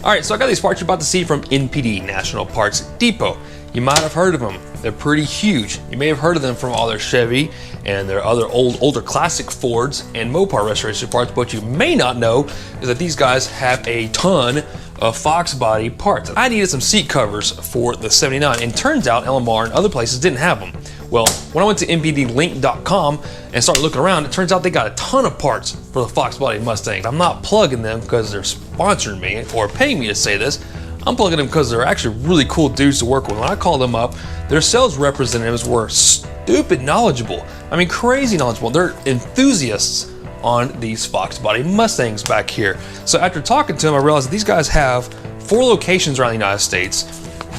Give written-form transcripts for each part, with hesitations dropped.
Alright, so I got these parts you're about to see from NPD, National Parts Depot. You might have heard of them. They're pretty huge. You may have heard of them from all their Chevy and their other older classic Fords and Mopar restoration parts. But what you may not know is that these guys have a ton of Foxbody parts. I needed some seat covers for the 79, and turns out LMR and other places didn't have them. Well, when I went to mpdlink.com and started looking around, it turns out they got a ton of parts for the Foxbody Mustangs. I'm not plugging them because they're sponsoring me or paying me to say this. I'm plugging them because they're actually really cool dudes to work with. When I called them up, their sales representatives were stupid knowledgeable. I mean, crazy knowledgeable. They're enthusiasts on these Foxbody Mustangs back here. So after talking to them, I realized that these guys have 4 locations around the United States,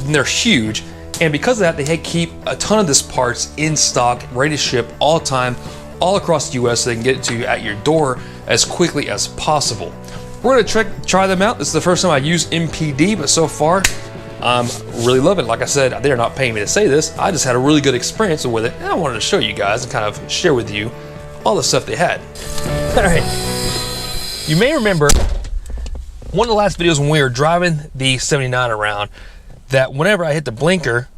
and they're huge. And because of that, they keep a ton of this parts in stock, ready to ship all the time, all across the US, so they can get it to you at your door as quickly as possible. We're gonna try them out. This is the first time I use NPD, but so far, I'm really loving it. Like I said, they're not paying me to say this. I just had a really good experience with it, and I wanted to show you guys and kind of share with you all the stuff they had. All right, you may remember one of the last videos when we were driving the 79 around, that whenever I hit the blinker,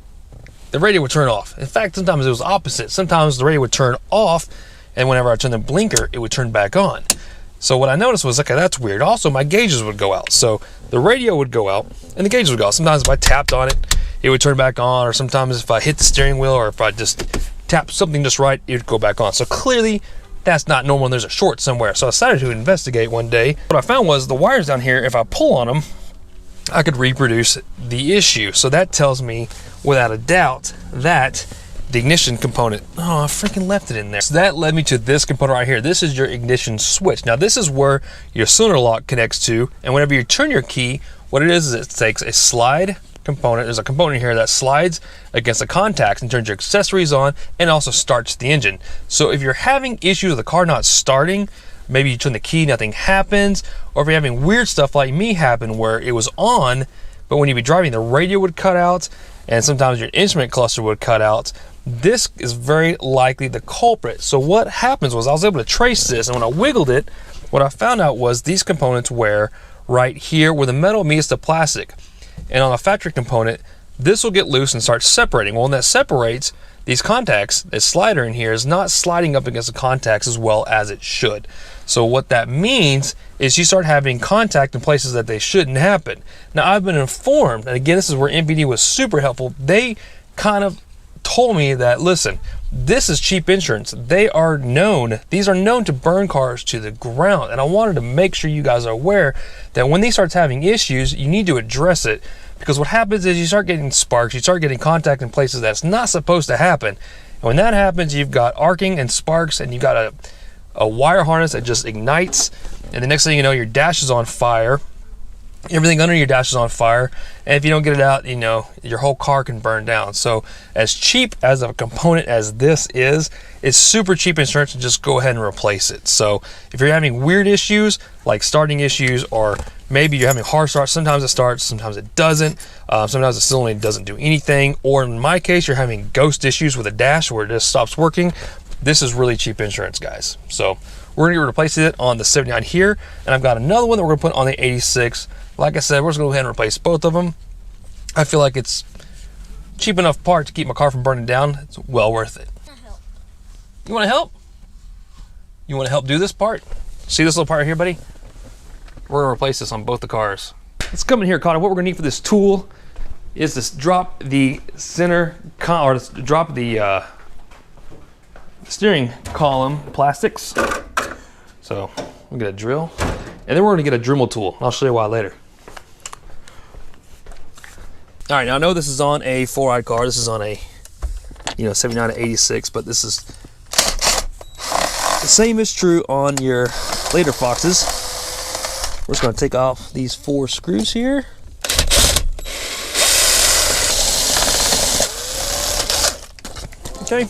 the radio would turn off. In fact, sometimes it was opposite. Sometimes the radio would turn off, and whenever I turned the blinker, it would turn back on. So what I noticed was, okay, that's weird. Also, my gauges would go out. So the radio would go out, and the gauges would go out. Sometimes if I tapped on it, it would turn back on, or sometimes if I hit the steering wheel, or if I just tapped something just right, it would go back on. So clearly, that's not normal, and there's a short somewhere. So I decided to investigate one day. What I found was the wires down here, if I pull on them, I could reproduce the issue. So that tells me without a doubt that the ignition component, oh, I freaking left it in there. So that led me to this component right here. This is your ignition switch. Now this is where your cylinder lock connects to, and whenever you turn your key, what it is it takes a slide component. There's a component here that slides against the contacts and turns your accessories on, and also starts the engine. So if you're having issues with the car not starting, maybe you turn the key, nothing happens, or if you're having weird stuff like me happen where it was on, but when you'd be driving, the radio would cut out, and sometimes your instrument cluster would cut out, this is very likely the culprit. So what happens was I was able to trace this, and when I wiggled it, what I found out was these components were right here where the metal meets the plastic. And on a factory component, this will get loose and start separating. Well, when that separates, these contacts, this slider in here is not sliding up against the contacts as well as it should. So what that means is you start having contact in places that they shouldn't happen. Now I've been informed, and again, this is where NPD was super helpful. They kind of told me that, listen, this is cheap insurance. These are known to burn cars to the ground. And I wanted to make sure you guys are aware that when these starts having issues, you need to address it. Because what happens is you start getting sparks, you start getting contact in places that's not supposed to happen. And when that happens, you've got arcing and sparks, and you've got a wire harness that just ignites. And the next thing you know, your dash is on fire. Everything under your dash is on fire, and if you don't get it out, you know, your whole car can burn down. So as cheap as a component as this is, it's super cheap insurance to just go ahead and replace it. So if you're having weird issues like starting issues, or maybe you're having hard starts, sometimes it starts, sometimes it doesn't, sometimes the cylinder doesn't do anything, or in my case, you're having ghost issues with a dash where it just stops working, this is really cheap insurance, guys. So we're gonna replace it on the 79 here, and I've got another one that we're gonna put on the 86. Like I said, we're just gonna go ahead and replace both of them. I feel like it's cheap enough part to keep my car from burning down. It's well worth it. You wanna help? You wanna help do this part? See this little part here, buddy? We're gonna replace this on both the cars. Let's come in here, Connor. What we're gonna need for this tool is to drop the drop the steering column plastics. So we'll get a drill, and then we're gonna get a Dremel tool. I'll show you why later. All right, now I know this is on a 4i car. This is on a, 79 to 86, but this is the same is true on your later Foxes. We're just gonna take off these 4 screws here. Okay.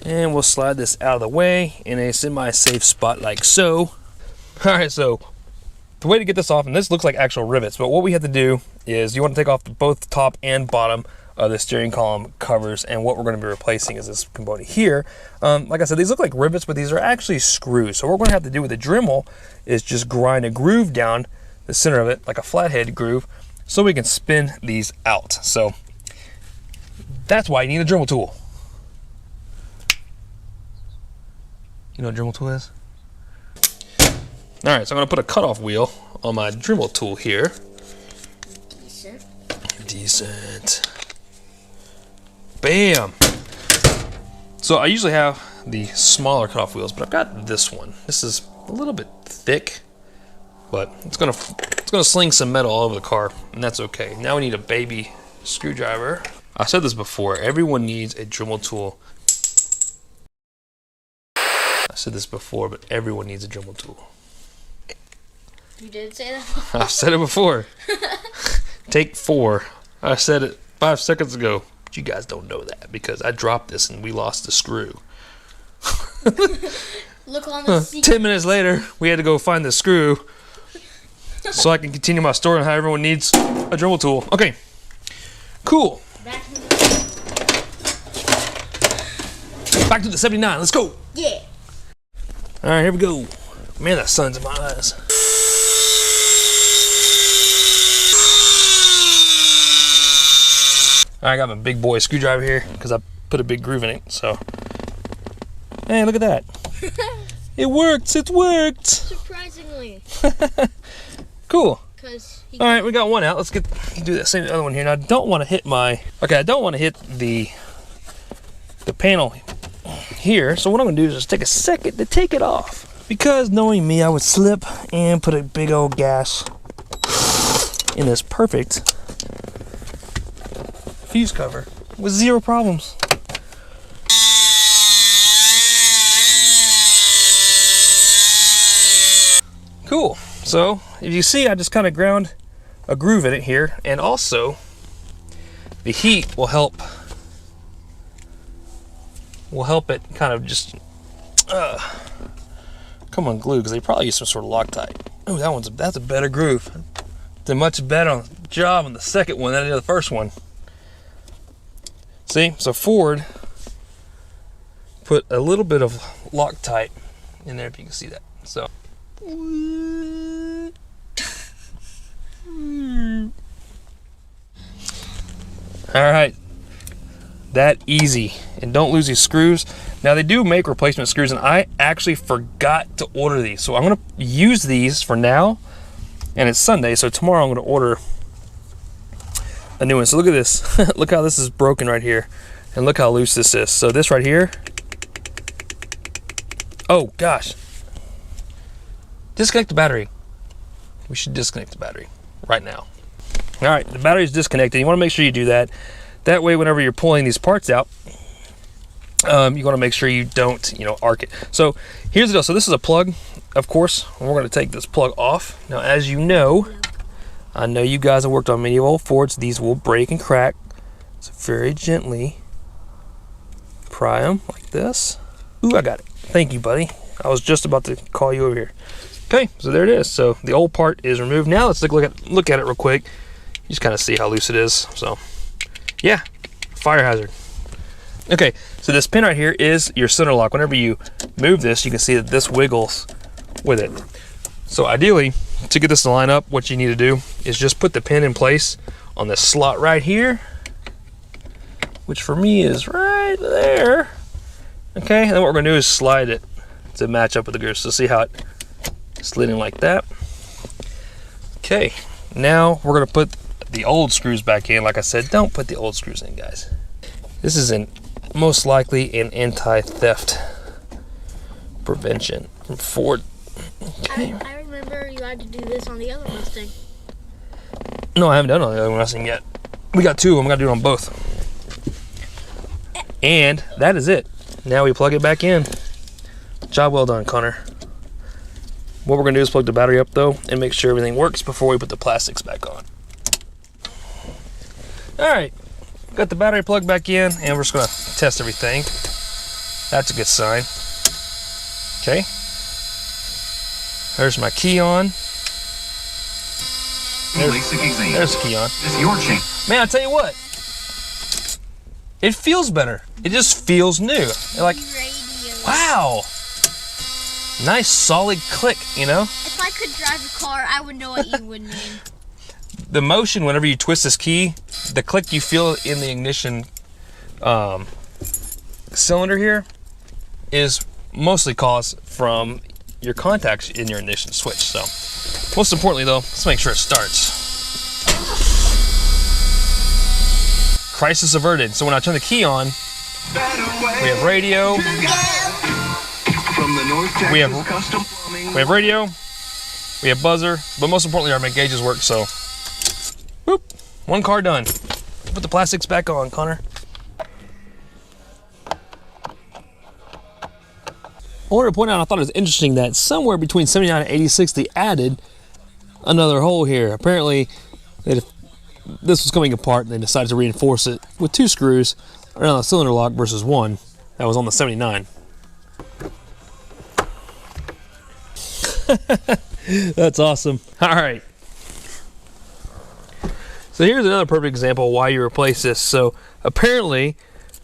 And we'll slide this out of the way in a semi-safe spot like so. All right, so the way to get this off, and this looks like actual rivets, but what we have to do is you want to take off both top and bottom of the steering column covers, and what we're going to be replacing is this component here. Like I said, these look like rivets, but these are actually screws. So what we're going to have to do with the Dremel is just grind a groove down the center of it like a flathead groove so we can spin these out. So that's why you need a Dremel tool. You know what a Dremel tool is? All right, so I'm gonna put a cutoff wheel on my Dremel tool here. Decent. Bam. So I usually have the smaller cutoff wheels, but I've got this one. This is a little bit thick, but it's gonna sling some metal all over the car, and that's okay. Now we need a baby screwdriver. I said this before, everyone needs a Dremel tool. I said this before, but everyone needs a Dremel tool. You did say that before. I've said it before. Take 4. I said it 5 seconds ago, but you guys don't know that because I dropped this and we lost the screw. Look on the secret. 10 minutes later, we had to go find the screw so I can continue my story on how everyone needs a Dremel tool. Okay, cool. Back to the 79, let's go. Yeah. All right, here we go. Man, that sun's in my eyes. I got my big boy screwdriver here because I put a big groove in it. So, hey, look at that. It worked. It worked. Surprisingly. Cool. All right, we got one out. Let's do that same other one here. Now, I don't want to hit I don't want to hit the panel here. So what I'm gonna do is just take a second to take it off. Because knowing me, I would slip and put a big old gas in this perfect fuse cover with 0 problems. Cool. So if you see, I just kind of ground a groove in it here, and also the heat will help it kind of just come unglued, because they probably use some sort of Loctite. Oh, that's a better groove. Did much better job on the second one than I did the first one. See, so Ford put a little bit of Loctite in there, if you can see that. So all right, that easy. And don't lose these screws. Now they do make replacement screws, and I actually forgot to order these, so I'm gonna use these for now, and it's Sunday, so tomorrow I'm gonna order a new one. So look at this. Look how this is broken right here, and look how loose this is. So this right here, oh gosh, disconnect the battery. We should disconnect the battery right now. All right, the battery is disconnected. You want to make sure you do that. That way, whenever you're pulling these parts out, you want to make sure you don't, arc it. So here's the deal. So this is a plug, of course. And we're going to take this plug off. Now, as you know, I know you guys have worked on many old Fords. These will break and crack. So very gently pry them like this. Ooh, I got it. Thank you, buddy. I was just about to call you over here. Okay, so there it is. So the old part is removed. Now let's look at it real quick. You just kind of see how loose it is. So yeah, fire hazard. Okay, so this pin right here is your center lock. Whenever you move this, you can see that this wiggles with it. So ideally, to get this to line up, what you need to do is just put the pin in place on this slot right here, which for me is right there. Okay, and then what we're gonna do is slide it to match up with the groove. So see how it slid in like that. Okay, now we're gonna put the old screws back in. Like I said, don't put the old screws in, guys. This is most likely an anti-theft prevention from Ford. Okay. I remember you had to do this on the other Mustang. No, I haven't done it on the other Mustang yet. We got 2 of them. We got to do it on both. And that is it. Now we plug it back in. Job well done, Connor. What we're going to do is plug the battery up, though, and make sure everything works before we put the plastics back on. All right. Got the battery plugged back in, and we're just going to test everything. That's a good sign. Okay. There's my key on. There's the key on. It's your chain. Man, I tell you what. It feels better. It just feels new. Like, wow. nice solid click, you know? If I could drive a car, I would know what you would mean. The motion whenever you twist this key, the click you feel in the ignition cylinder here is mostly caused from your contacts in your ignition switch. So most importantly though, let's make sure it starts. Crisis averted. So when I turn the key on, we have radio, we have radio, we have buzzer, but most importantly our gauges work. So whoop, one car done. Put the plastics back on, Connor. I wanted to point out, I thought it was interesting that somewhere between 79 and 86 they added another hole here. Apparently this was coming apart and they decided to reinforce it with 2 screws around the cylinder lock versus 1 that was on the 79. That's awesome. All right. So here's another perfect example of why you replace this. So apparently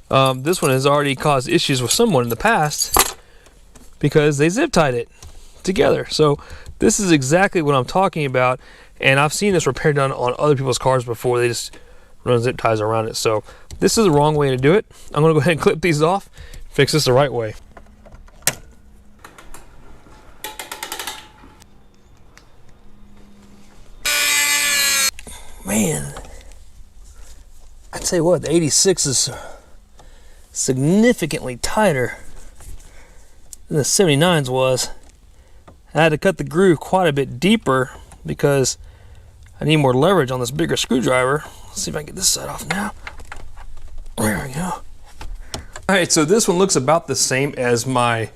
this one has already caused issues with someone in the past because they zip tied it together. So this is exactly what I'm talking about, and I've seen this repair done on other people's cars before. They just run zip ties around it. So this is the wrong way to do it. I'm gonna go ahead and clip these off, fix this the right way. Man, I tell you what, the 86 is significantly tighter than the 79's was. I had to cut the groove quite a bit deeper because I need more leverage on this bigger screwdriver. Let's see if I can get this side off now. There we go. Alright, so this one looks about the same as my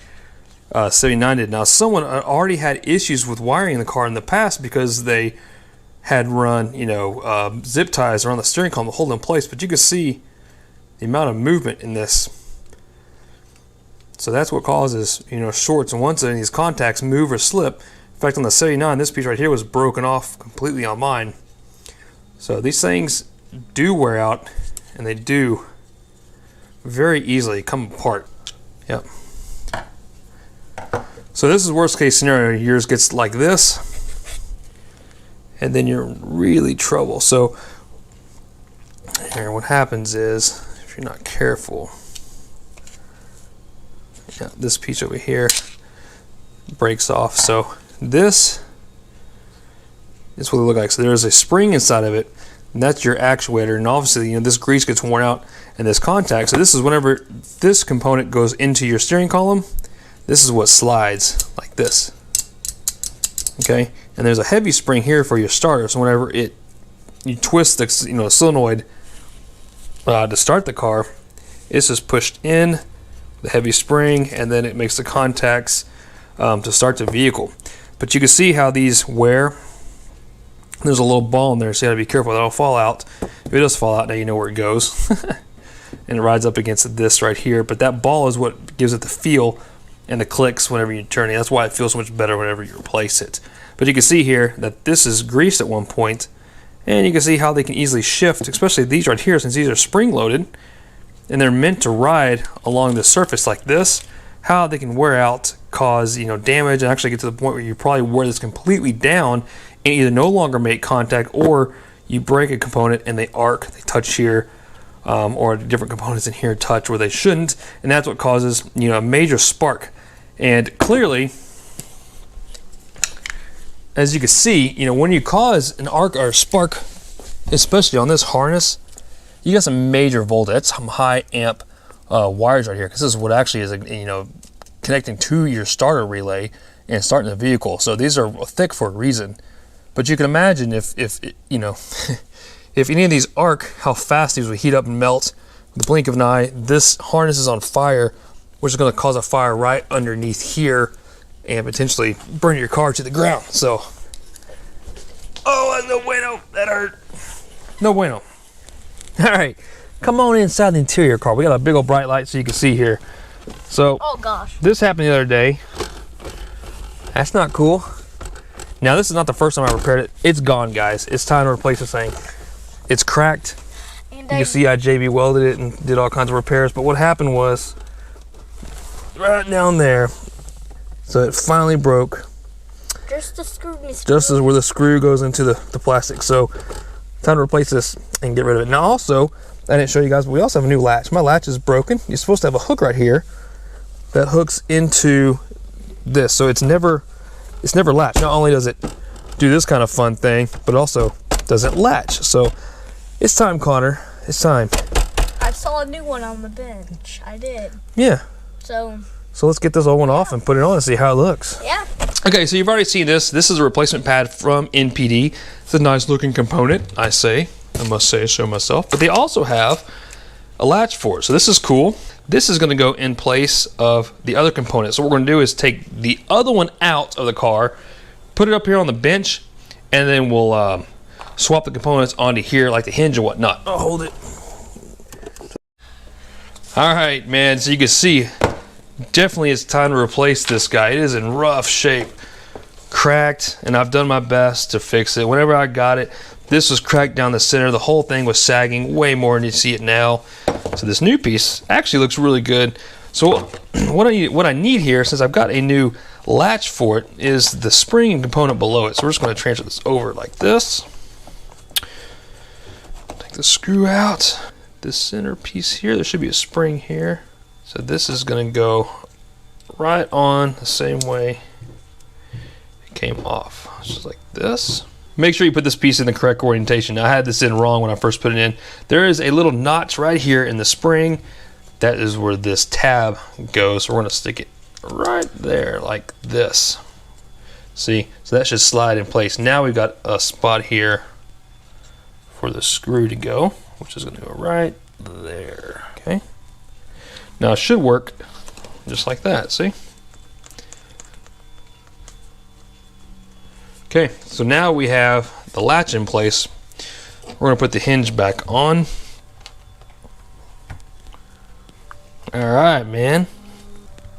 79 did. Now someone already had issues with wiring the car in the past because they had run, you know, zip ties around the steering column to hold it in place, but you can see the amount of movement in this. So that's what causes, you know, shorts, and once any of these contacts move or slip. In fact, on the 79, this piece right here was broken off completely on mine. So these things do wear out, and they do very easily come apart. Yep. So this is worst case scenario. Yours gets like this, and then you're in really trouble. So here, what happens is, if you're not careful, this piece over here breaks off. So this is what they look like. So there's a spring inside of it, and that's your actuator. And obviously, you know, this grease gets worn out in this contact. So this is whenever this component goes into your steering column, this is what slides like this. Okay, and there's a heavy spring here for your starter. So whenever you twist the, you know, solenoid to start the car, it's just pushed in the heavy spring, and then it makes the contacts to start the vehicle. But you can see how these wear. There's a little ball in there, so you gotta be careful. That'll fall out. If it does fall out, now you know where it goes. And it rides up against this right here. But that ball is what gives it the feel and the clicks whenever you turn it. That's why it feels so much better whenever you replace it. But you can see here that this is greased at one point, and you can see how they can easily shift, especially these right here, since these are spring loaded and they're meant to ride along the surface like this, how they can wear out, cause, you know, damage, and actually get to the point where you probably wear this completely down and either no longer make contact, or you break a component and they arc, they touch here, or different components in here touch where they shouldn't, and that's what causes, you know, a major spark. And clearly, as you can see, you know, when you cause an arc or a spark, especially on this harness, you got some major voltage. That's some high amp wires right here, because this is what actually is, you know, connecting to your starter relay and starting the vehicle. So these are thick for a reason. But you can imagine if you know, if any of these arc, how fast these would heat up and melt with the blink of an eye. This harness is on fire, which is going to cause a fire right underneath here and potentially burn your car to the ground. So, oh, no bueno, that hurt. No bueno. All right, come on inside the interior car. We got a big old bright light so you can see here. So, oh gosh, this happened the other day. That's not cool. Now, this is not the first time I repaired it. It's gone, guys. It's time to replace this thing. It's cracked. And you can see I JB welded it and did all kinds of repairs. But what happened was, right down there, So it finally broke. Just the screw. Just as where the screw goes into the plastic. So time to replace this and get rid of it. Now also, I didn't show you guys, but we also have a new latch. My latch is broken. You're supposed to have a hook right here that hooks into this. So it's never latched. Not only does it do this kind of fun thing, but also doesn't latch. So it's time, Connor. It's time. I saw a new one on the bench. I did. Yeah. So let's get this old one off and put it on and see how it looks. yeah. Okay, so you've already seen this. This is a replacement pad from NPD. It's a nice looking component, I must say so myself. But they also have a latch for it. So this is cool. This is going to go in place of the other component. So what we're going to do is take the other one out of the car, put it up here on the bench, and then we'll swap the components onto here, like the hinge and whatnot. I'll hold it. All right, man. So you can see, definitely it's time to replace this guy. It is in rough shape, cracked, and I've done my best to fix it. Whenever I got it, this was cracked down the center. The whole thing was sagging way more than you see it now. So this new piece actually looks really good. So what I need here, since I've got a new latch for it, is the spring and component below it. So we're just going to transfer this over like this. Take the screw out. This center piece here, there should be a spring here. So this is going to go right on the same way it came off, just like this. Make sure you put this piece in the correct orientation. I had this in wrong when I first put it in. There is a little notch right here in the spring. That is where this tab goes. So we're going to stick it right there like this. See, so that should slide in place. Now we've got a spot here for the screw to go, which is going to go right there. Okay. Now it should work just like that, see? Okay, so now we have the latch in place. We're gonna put the hinge back on. All right, man.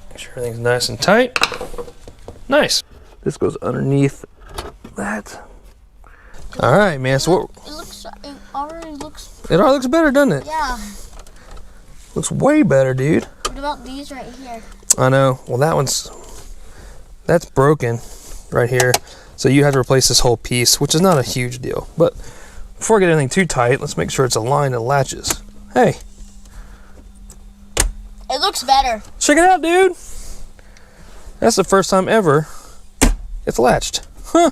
Make sure everything's nice and tight. Nice. This goes underneath that. All right, man, so It already looks better, doesn't it? Yeah. Looks way better, dude. What about these right here? I know. Well, that's broken right here. So you have to replace this whole piece, which is not a huge deal. But before I get anything too tight, let's make sure it's aligned and latches. Hey. It looks better. Check it out, dude. That's the first time ever it's latched. Huh.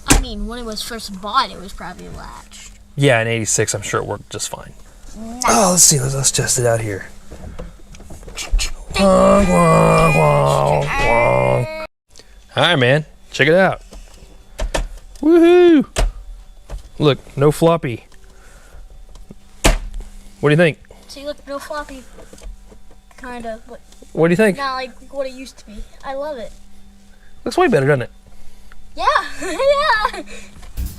I mean, when it was first bought, it was probably latched. Yeah, in '86, I'm sure it worked just fine. Nice. Oh, let's see. Let's test it out here. All right, man. Check it out. Woohoo! Look, no floppy. What do you think? See, look, no floppy. Kind of. What do you think? Not like what it used to be. I love it. Looks way better, doesn't it? Yeah. Yeah.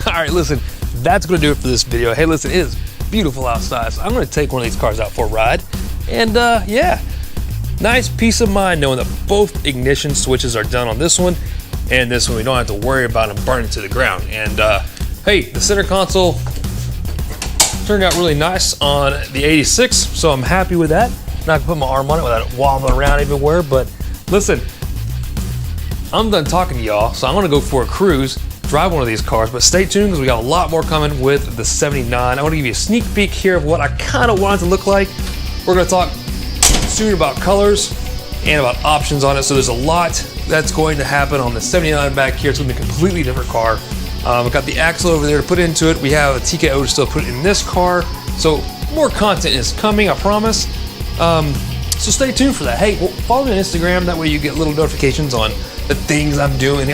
All right, listen. That's going to do it for this video. Hey, listen, it is beautiful outside. So I'm going to take one of these cars out for a ride. And yeah. Nice peace of mind knowing that both ignition switches are done on this one and this one. We don't have to worry about them burning to the ground. And hey, the center console turned out really nice on the 86, so I'm happy with that. Not gonna put my arm on it without it wobbling around everywhere, but listen, I'm done talking to y'all, so I'm gonna go for a cruise, drive one of these cars, but stay tuned because we got a lot more coming with the 79. I wanna give you a sneak peek here of what I kinda want it to look like. We're gonna talk soon about colors and about options on it. So there's a lot that's going to happen on the 79 back here. It's going to be a completely different car. We've got the axle over there to put into it. We have a TKO to still put in this car. So more content is coming, I promise. So stay tuned for that. Hey, follow me on Instagram. That way you get little notifications on the things I'm doing.